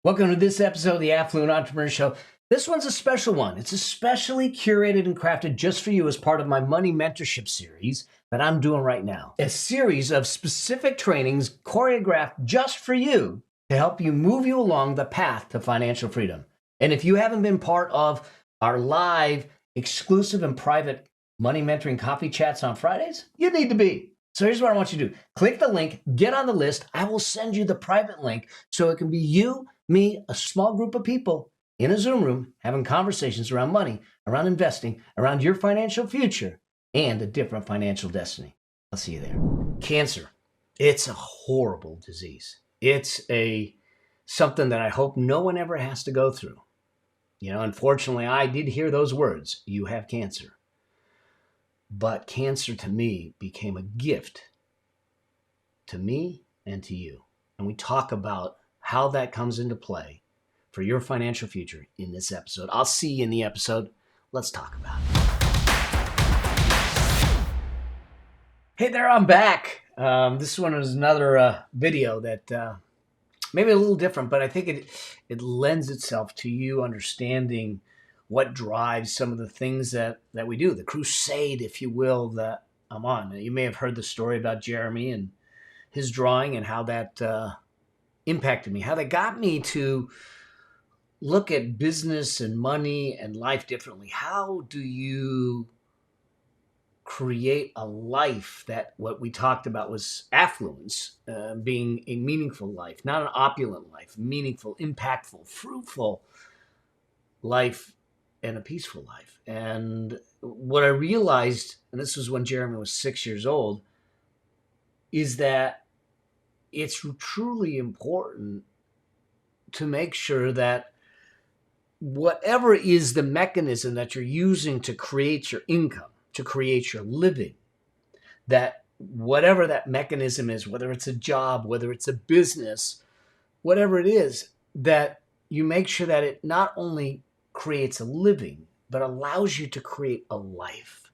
Welcome to this episode of the Affluent Entrepreneur Show. This one's a special one. It's especially curated and crafted just for you as part of my money mentorship series that I'm doing right now. A series of specific trainings choreographed just for you to help you move you along the path to financial freedom. And if you haven't been part of our live, exclusive, and private money mentoring coffee chats on Fridays, you need to be. So here's what I want you to do. Click the link, get on the list. I will send you the private link so it can be you, me, a small group of people in a Zoom room having conversations around money, around investing, around your financial future, and a different financial destiny. I'll see you there. Cancer. It's a horrible disease. It's something that I hope no one ever has to go through. Unfortunately, I did hear those words, you have cancer. But cancer to me became a gift to me and to you. And we talk about how that comes into play for your financial future in this episode. I'll see you in the episode. Let's talk about it. Hey there, I'm back. This one is another video that maybe a little different, but I think it lends itself to you understanding what drives some of the things that we do, the crusade, if you will, that I'm on. You may have heard the story about Jeremy and his drawing and how that impacted me, how that got me to look at business and money and life differently. How do you create a life that what we talked about was affluence, being a meaningful life, not an opulent life, meaningful, impactful, fruitful life, and a peaceful life. And what I realized, and this was when Jeremy was 6 years old, is that it's truly important to make sure that whatever is the mechanism that you're using to create your income, to create your living, that whatever that mechanism is, whether it's a job, whether it's a business, whatever it is, that you make sure that it not only creates a living, but allows you to create a life.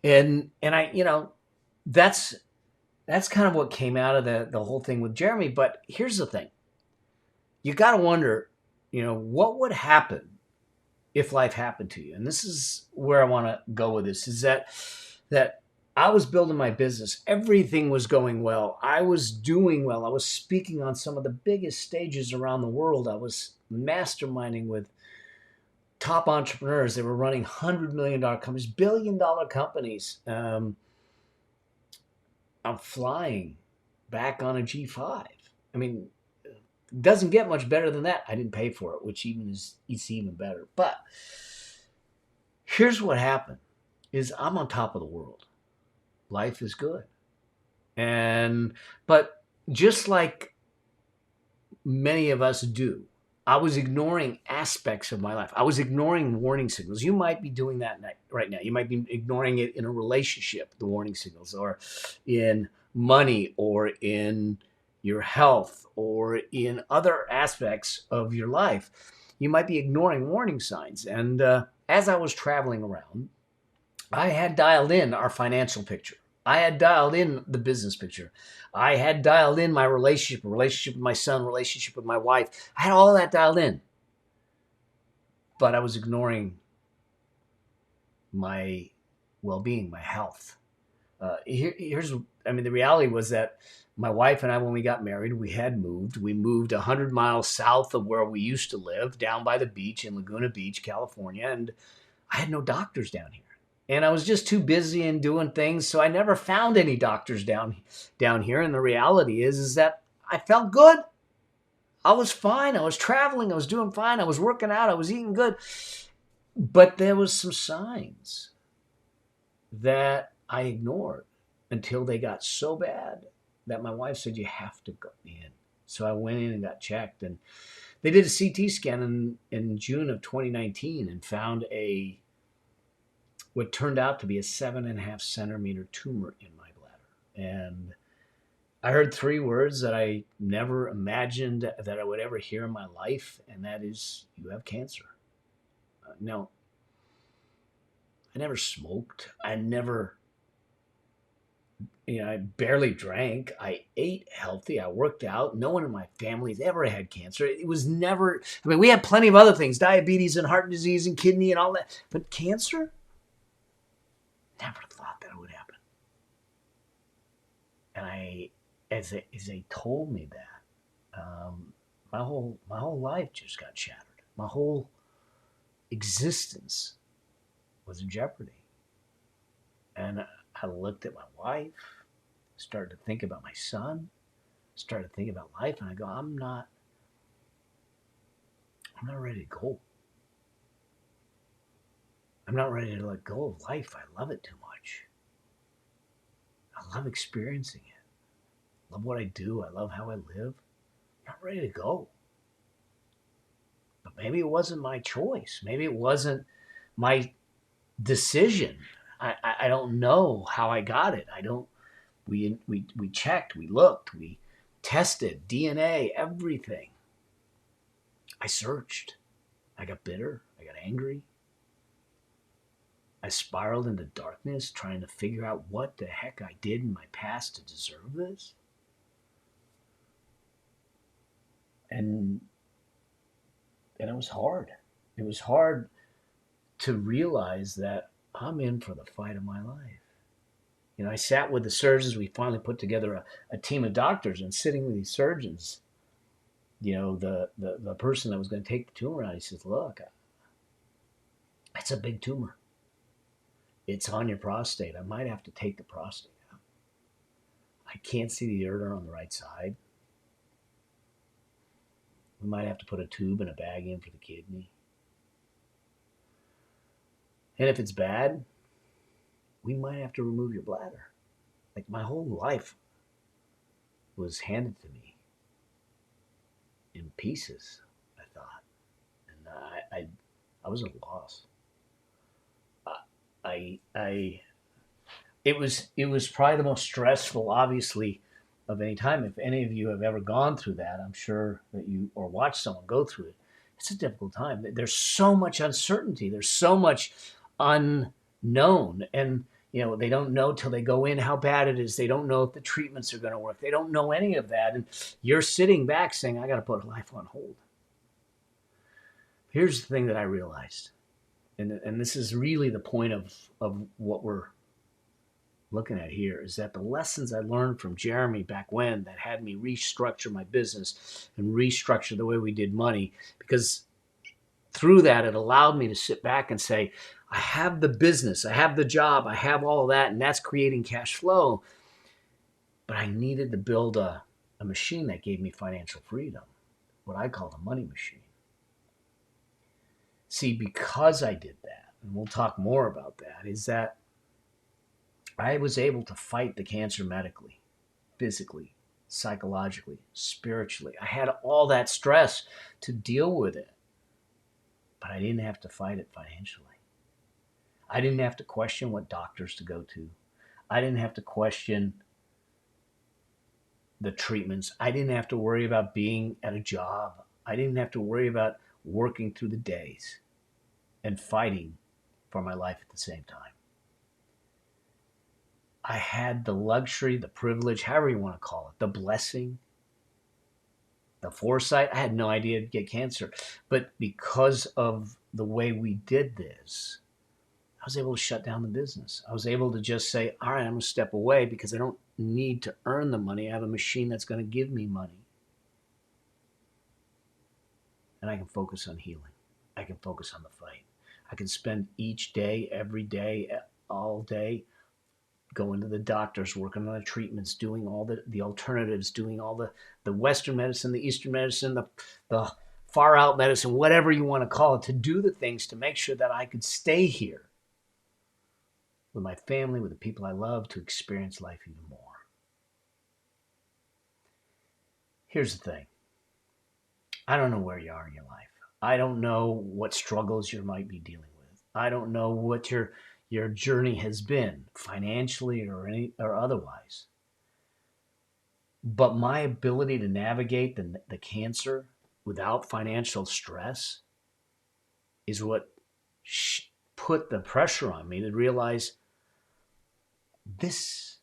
And I, that's kind of what came out of the whole thing with Jeremy. But here's the thing. You got to wonder, what would happen if life happened to you? And this is where I want to go with this, is that I was building my business. Everything was going well. I was doing well. I was speaking on some of the biggest stages around the world. I was masterminding with top entrepreneurs. They were running $100 million companies, billion-dollar companies. I'm flying back on a G5. I mean, it doesn't get much better than that. I didn't pay for it, which it's even better. But here's what happened, is I'm on top of the world. Life is good. But just like many of us do, I was ignoring aspects of my life. I was ignoring warning signals. You might be doing that right now. You might be ignoring it in a relationship, the warning signals, or in money, or in your health, or in other aspects of your life. You might be ignoring warning signs. And as I was traveling around, I had dialed in our financial picture. I had dialed in the business picture. I had dialed in my relationship with my son, relationship with my wife. I had all that dialed in. But I was ignoring my well-being, my health. The reality was that my wife and I, when we got married, we moved 100 miles south of where we used to live, down by the beach in Laguna Beach, California. And I had no doctors down here. And I was just too busy and doing things, so I never found any doctors down here. And the reality is that I felt good. I was fine. I was traveling. I was doing fine. I was working out. I was eating good. But there was some signs that I ignored until they got so bad that my wife said, you have to go in. So I went in and got checked. And they did a CT scan in June of 2019 and found what turned out to be a 7.5 centimeter tumor in my bladder. And I heard 3 words that I never imagined that I would ever hear in my life, and that is, you have cancer. No, I never smoked. I never I barely drank. I ate healthy. I worked out. No one in my family's ever had cancer. It was never, I mean, we had plenty of other things, diabetes and heart disease and kidney and all that. But cancer, never thought that would happen. And as they told me that, my whole life just got shattered. My whole existence was in jeopardy. And I looked at my wife, started to think about my son, started to think about life, and I go, I'm not ready to go. I'm not ready to let go of life. I love it too much. I love experiencing it. I love what I do. I love how I live. I'm not ready to go. But maybe it wasn't my choice. Maybe it wasn't my decision. I don't know how I got it. I don't. We checked. We looked. We tested DNA. Everything. I searched. I got bitter. I got angry. I spiraled into darkness trying to figure out what the heck I did in my past to deserve this. And it was hard. It was hard to realize that I'm in for the fight of my life. I sat with the surgeons. We finally put together a team of doctors, and sitting with these surgeons, the person that was going to take the tumor out, he says, look, it's a big tumor. It's on your prostate. I might have to take the prostate out. I can't see the ureter on the right side. We might have to put a tube and a bag in for the kidney. And if it's bad, we might have to remove your bladder. Like, my whole life was handed to me in pieces, I thought. And I was at a loss. I it was probably the most stressful, obviously, of any time. If any of you have ever gone through that, I'm sure that you, or watched someone go through it. It's a difficult time. There's so much uncertainty. There's so much unknown, and they don't know till they go in how bad it is. They don't know if the treatments are going to work. They don't know any of that, and you're sitting back saying, "I got to put life on hold." Here's the thing that I realized, and this is really the point of what we're looking at here, is that the lessons I learned from Jeremy back when, that had me restructure my business and restructure the way we did money, because through that, it allowed me to sit back and say, I have the business, I have the job, I have all that, and that's creating cash flow. But I needed to build a machine that gave me financial freedom, what I call the money machine. See, because I did that, and we'll talk more about that, is that I was able to fight the cancer medically, physically, psychologically, spiritually. I had all that stress to deal with it, but I didn't have to fight it financially. I didn't have to question what doctors to go to. I didn't have to question the treatments. I didn't have to worry about being at a job. I didn't have to worry about working through the days and fighting for my life at the same time. I had the luxury, the privilege, however you want to call it, the blessing, the foresight. I had no idea I'd get cancer. But because of the way we did this, I was able to shut down the business. I was able to just say, all right, I'm going to step away because I don't need to earn the money. I have a machine that's going to give me money. And I can focus on healing. I can focus on the fight. I can spend each day, every day, all day, going to the doctors, working on the treatments, doing all the alternatives, doing all the Western medicine, the Eastern medicine, the far out medicine, whatever you want to call it, to do the things to make sure that I could stay here with my family, with the people I love, to experience life even more. Here's the thing. I don't know where you are in your life. I don't know what struggles you might be dealing with. I don't know what your journey has been, financially or otherwise. But my ability to navigate the cancer without financial stress is what put the pressure on me to realize this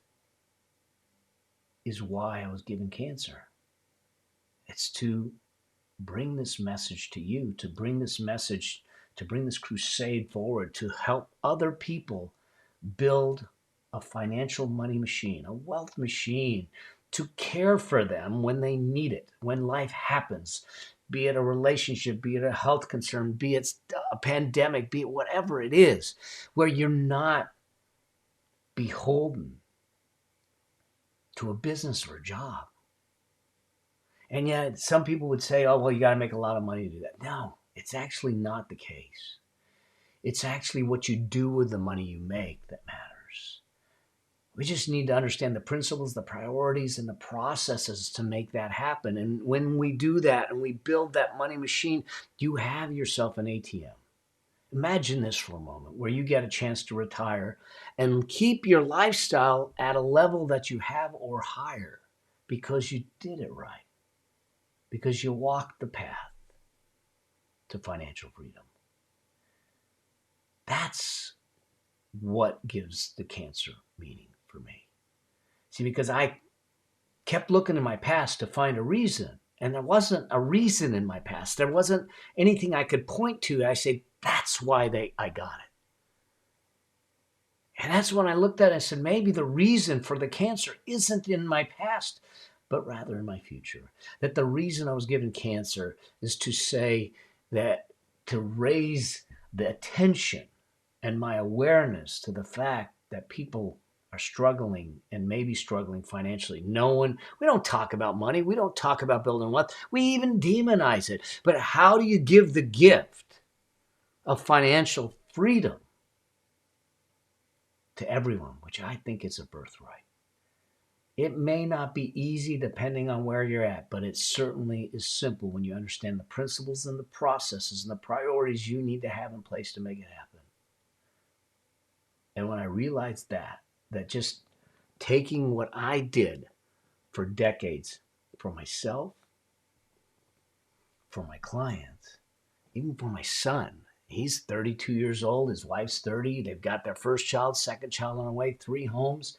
is why I was given cancer. It's to bring this message to you, to bring this message, to bring this crusade forward, to help other people build a financial money machine, a wealth machine, to care for them when they need it, when life happens, be it a relationship, be it a health concern, be it a pandemic, be it whatever it is, where you're not beholden to a business or a job. And yet some people would say, oh, well, you got to make a lot of money to do that. No, it's actually not the case. It's actually what you do with the money you make that matters. We just need to understand the principles, the priorities, and the processes to make that happen. And when we do that and we build that money machine, you have yourself an ATM. Imagine this for a moment, where you get a chance to retire and keep your lifestyle at a level that you have or higher because you did it right, because you walked the path to financial freedom. That's what gives the cancer meaning for me. See, because I kept looking in my past to find a reason, and there wasn't a reason in my past. There wasn't anything I could point to. I said, that's why I got it. And that's when I looked at it and said, maybe the reason for the cancer isn't in my past, but rather in my future. That the reason I was given cancer is to say that, to raise the attention and my awareness to the fact that people are struggling and maybe struggling financially. We don't talk about money. We don't talk about building wealth. We even demonize it. But how do you give the gift of financial freedom to everyone, which I think is a birthright? It may not be easy depending on where you're at, but it certainly is simple when you understand the principles and the processes and the priorities you need to have in place to make it happen. And when I realized that just taking what I did for decades for myself, for my clients, even for my son, he's 32 years old, his wife's 30, they've got their first child, second child on the way, 3 homes,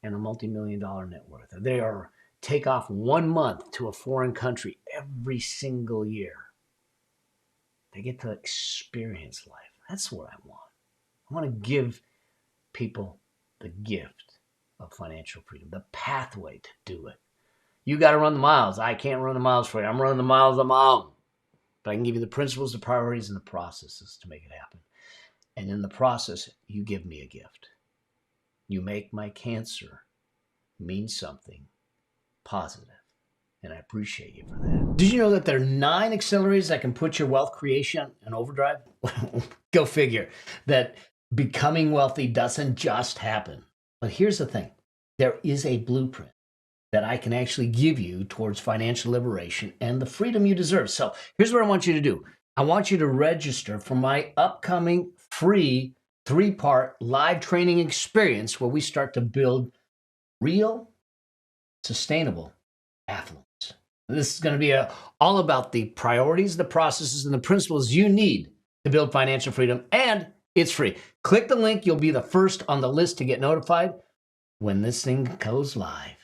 and a multi-million-dollar net worth. They are take off 1 month to a foreign country every single year. They get to experience life. That's what I want. I want to give people the gift of financial freedom, the pathway to do it. You got to run the miles. I can't run the miles for you. I'm running the miles on my own. But I can give you the principles, the priorities, and the processes to make it happen. And in the process, you give me a gift. You make my cancer mean something positive. And I appreciate you for that. Did you know that there are 9 accelerators that can put your wealth creation in overdrive? Go figure. That becoming wealthy doesn't just happen. But here's the thing. There is a blueprint that I can actually give you towards financial liberation and the freedom you deserve. So here's what I want you to do. I want you to register for my upcoming free 3-part live training experience where we start to build real, sustainable affluence. This is going to be all about the priorities, the processes, and the principles you need to build financial freedom, and it's free. Click the link. You'll be the first on the list to get notified when this thing goes live.